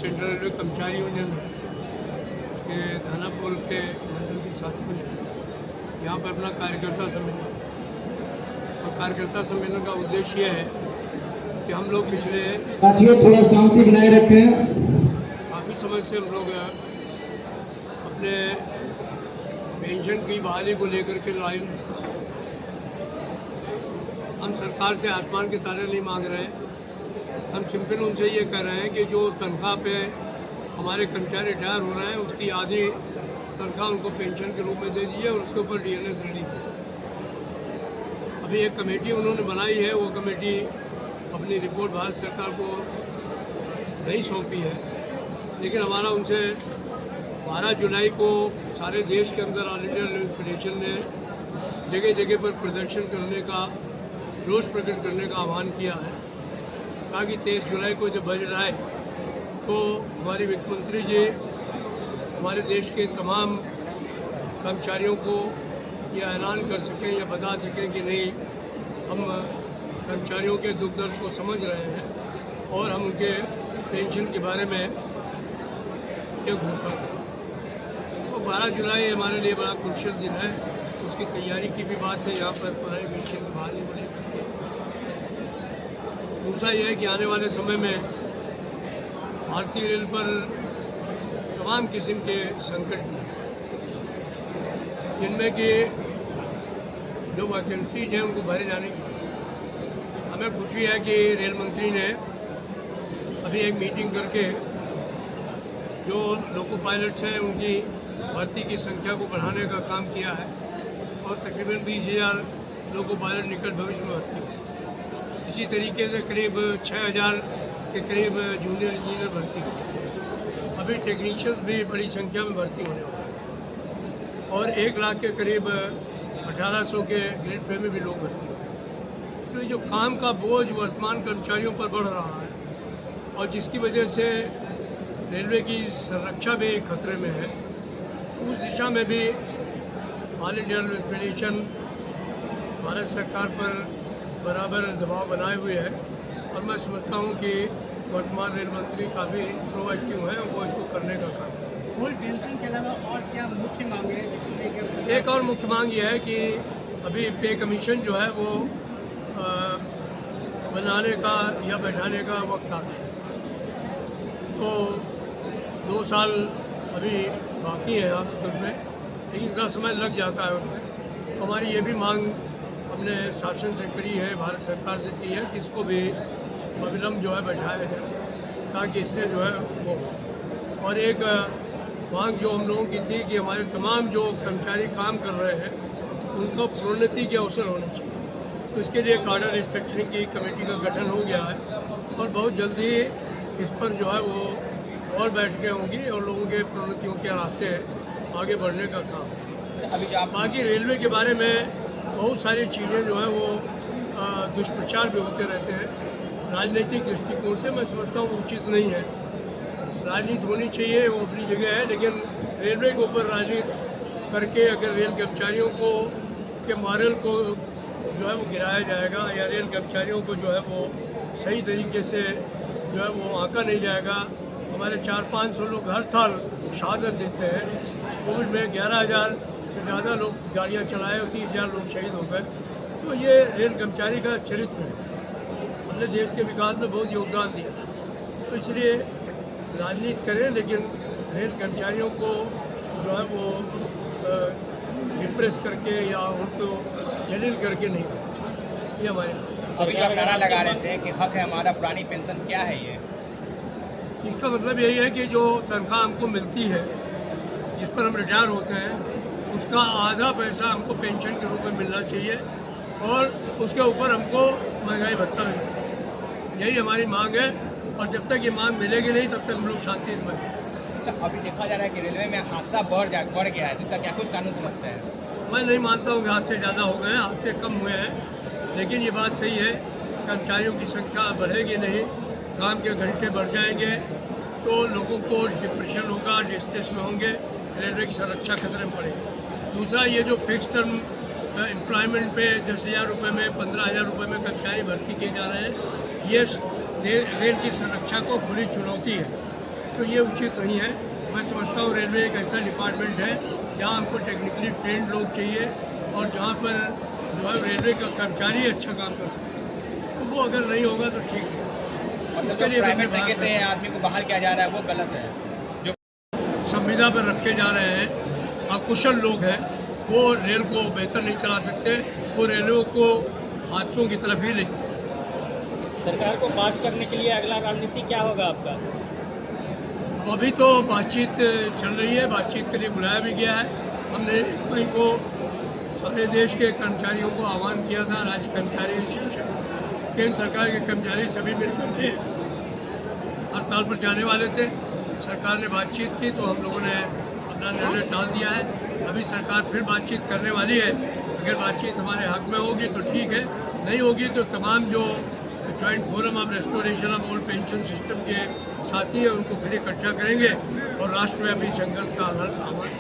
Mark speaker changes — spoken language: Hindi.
Speaker 1: सेंट्रल रेलवे कर्मचारी यूनियन है, उसके दानापुर के मंडल के साथियों ने यहाँ पर अपना कार्यकर्ता सम्मेलन, और कार्यकर्ता सम्मेलन का उद्देश्य ये है कि हम लोग पिछले
Speaker 2: साथियों थोड़ा शांति बनाए रखें।
Speaker 1: काफ़ी समय से हम लोग अपने पेंशन की बहाली को लेकर के लड़ाई, हम सरकार से आसमान के तारे नहीं मांग रहे हैं। हम सिंपल उनसे ये कह रहे हैं कि जो तनख्वाह पे हमारे कर्मचारी रिटायर हो रहे हैं उसकी आधी तनख्वाह उनको पेंशन के रूप में दे दीजिए और उसके ऊपर DNS रिलीफ है। अभी एक कमेटी उन्होंने बनाई है, वो कमेटी अपनी रिपोर्ट भारत सरकार को नहीं सौंपी है, लेकिन हमारा उनसे 12 जुलाई को सारे देश के अंदर ऑल इंडिया रेलवे फेडरेशन ने जगह जगह पर प्रदर्शन करने का, रोष प्रकट करने का आह्वान किया है, ताकि 23 जुलाई को जब बजट आए तो हमारे वित्त मंत्री जी हमारे देश के तमाम कर्मचारियों को यह ऐलान कर सकें या बता सकें कि नहीं, हम कर्मचारियों के दुख दर्द को समझ रहे हैं और हम उनके पेंशन के बारे में एक घोषणा करें। तो 12 जुलाई हमारे लिए बड़ा क्रुशियल दिन है, उसकी तैयारी की भी बात है यहाँ पर पुरानी पेंशन की बहाली को लेकर के। दूसरा यह है कि आने वाले समय में भारतीय रेल पर तमाम किस्म के संकट हैं, जिनमें कि जो वैकेंसीज हैं उनको भरे जाने की बात है। हमें खुशी है कि रेल मंत्री ने अभी एक मीटिंग करके जो लोको पायलट्स हैं उनकी भर्ती की संख्या को बढ़ाने का काम किया है और तकरीबन 20,000 लोको पायलट निकट भविष्य में भर्ती होंगे। इसी तरीके से करीब 6,000 के करीब जूनियर इंजीनियर भर्ती होंगे। अभी टेक्नीशियंस भी बड़ी संख्या में भर्ती होने वाले हैं और 1 लाख के करीब 1800 के ग्रेड पे में भी लोग भर्ती होंगे। तो ये जो काम का बोझ वर्तमान कर्मचारियों पर बढ़ रहा है और जिसकी वजह से रेलवे की संरक्षा भी खतरे में है, उस दिशा में भी all India railway federation Bharat सरकार पर बराबर दबाव बनाए हुए है और मैं समझता हूँ कि वर्तमान रेल मंत्री काफ़ी प्रोएक्टिव हैं, वो इसको करने का काम करें।
Speaker 3: पेंशन के अलावा और क्या मुख्य मांग है?
Speaker 1: एक और मुख्य मांग यह है कि अभी पे कमीशन जो है वो बनाने का या बैठाने का वक्त आ गया, तो 2 साल अभी बाकी है उसमें, लेकिन इतना समय लग जाता है उसमें। हमारी ये भी मांग हमने शासन से करी है, भारत सरकार से की है कि इसको भी अविलंब जो है बैठाया जाए, ताकि इससे जो है वो। और एक मांग जो हम लोगों की थी कि हमारे तमाम जो कर्मचारी काम कर रहे हैं उनको प्रोन्नति के अवसर होने चाहिए, तो इसके लिए कार्डर रिस्ट्रक्चरिंग की कमेटी का गठन हो गया है और बहुत जल्दी इस पर जो है वो और बैठकें होंगी और लोगों के प्रोन्नतियों के रास्ते आगे बढ़ने का काम।
Speaker 3: अभी
Speaker 1: बाकी रेलवे के बारे में बहुत सारी चीज़ें जो हैं वो दुष्प्रचार भी होते रहते हैं। राजनीतिक दृष्टिकोण से मैं समझता हूँ उचित नहीं है। राजनीति होनी चाहिए, वो अपनी जगह है, लेकिन रेलवे के ऊपर राजनीति करके अगर रेल कर्मचारियों को के मॉरल को जो है वो गिराया जाएगा या रेल कर्मचारियों को जो है वो सही तरीके से जो है वो आंका नहीं जाएगा। हमारे 400-500 लोग हर साल शहादत देते हैं। कोविड में 11,000 से ज़्यादा लोग गाड़ियाँ चलाए और 30,000 लोग शहीद हो गए। तो ये रेल कर्मचारी का चरित्र है, हमने देश के विकास में बहुत योगदान दिया, तो इसलिए राजनीति करें लेकिन रेल कर्मचारियों को जो है वो डिप्रेस करके या उनको जलील करके नहीं करना। ये हमारे
Speaker 3: सभी आप नारा लगा रहे थे कि हक है हमारा पुरानी पेंशन, क्या है ये?
Speaker 1: इसका मतलब यही है कि जो तनख्वाह हमको मिलती है, जिस पर हम रिटायर होते हैं, उसका आधा पैसा हमको पेंशन के रूप में मिलना चाहिए और उसके ऊपर हमको महंगाई भत्ता मिलना चाहिए। यही हमारी मांग है और जब तक ये मांग मिलेगी नहीं तब तक हम लोग शांति से बनेंगे।
Speaker 3: तो अभी देखा जा रहा है कि रेलवे में हादसा बढ़ गया है, तो क्या कुछ कानून समझते हैं?
Speaker 1: मैं नहीं मानता हूँ कि हादसे ज़्यादा हो गए हैं, हादसे कम हुए हैं, लेकिन ये बात सही है, कर्मचारियों की संख्या बढ़ेगी नहीं, काम के घंटे बढ़ जाएंगे तो लोगों को डिप्रेशन होगा, डिस्ट्रेस में होंगे, रेलवे की सुरक्षा खतरे में पड़ेगी। दूसरा, ये जो फिक्स टर्म एम्प्लॉयमेंट पे 10,000 रुपये में 15,000 रुपये में कर्मचारी भर्ती किए जा रहे हैं, ये रेल की सुरक्षा को खुली चुनौती है तो ये उचित नहीं है। मैं समझता हूँ रेलवे एक ऐसा डिपार्टमेंट है जहाँ हमको टेक्निकली ट्रेंड लोग चाहिए और जहाँ पर जो है रेलवे का कर्मचारी अच्छा काम कर सकते। तो वो अगर नहीं होगा तो ठीक है।
Speaker 3: उसके लिए प्राइवेट तरीके से आदमी को बाहर किया जा रहा है, वो गलत है। जो
Speaker 1: संविदा पर रखे जा रहे हैं अकुशल लोग हैं, वो रेल को बेहतर नहीं चला सकते, वो रेलवे को हादसों की तरफ ही ले।
Speaker 4: सरकार को बात करने के लिए अगला रणनीति क्या होगा आपका?
Speaker 1: अभी तो बातचीत चल रही है, बातचीत के लिए बुलाया भी गया है। हमने मई को सारे देश के कर्मचारियों को आह्वान किया था, राज्य कर्मचारी, शिक्षक, केंद्र सरकार के कर्मचारी सभी मिलकर के हड़ताल पर जाने वाले थे। सरकार ने बातचीत की तो हम लोगों ने अपना निर्णय टाल दिया है। अभी सरकार फिर बातचीत करने वाली है। अगर बातचीत हमारे हक में होगी तो ठीक है, नहीं होगी तो तमाम जो joint forum of restoration of old pension system के साथी हैं उनको फिर इकट्ठा करेंगे और राष्ट्रव्यापी संघर्ष का आह्वान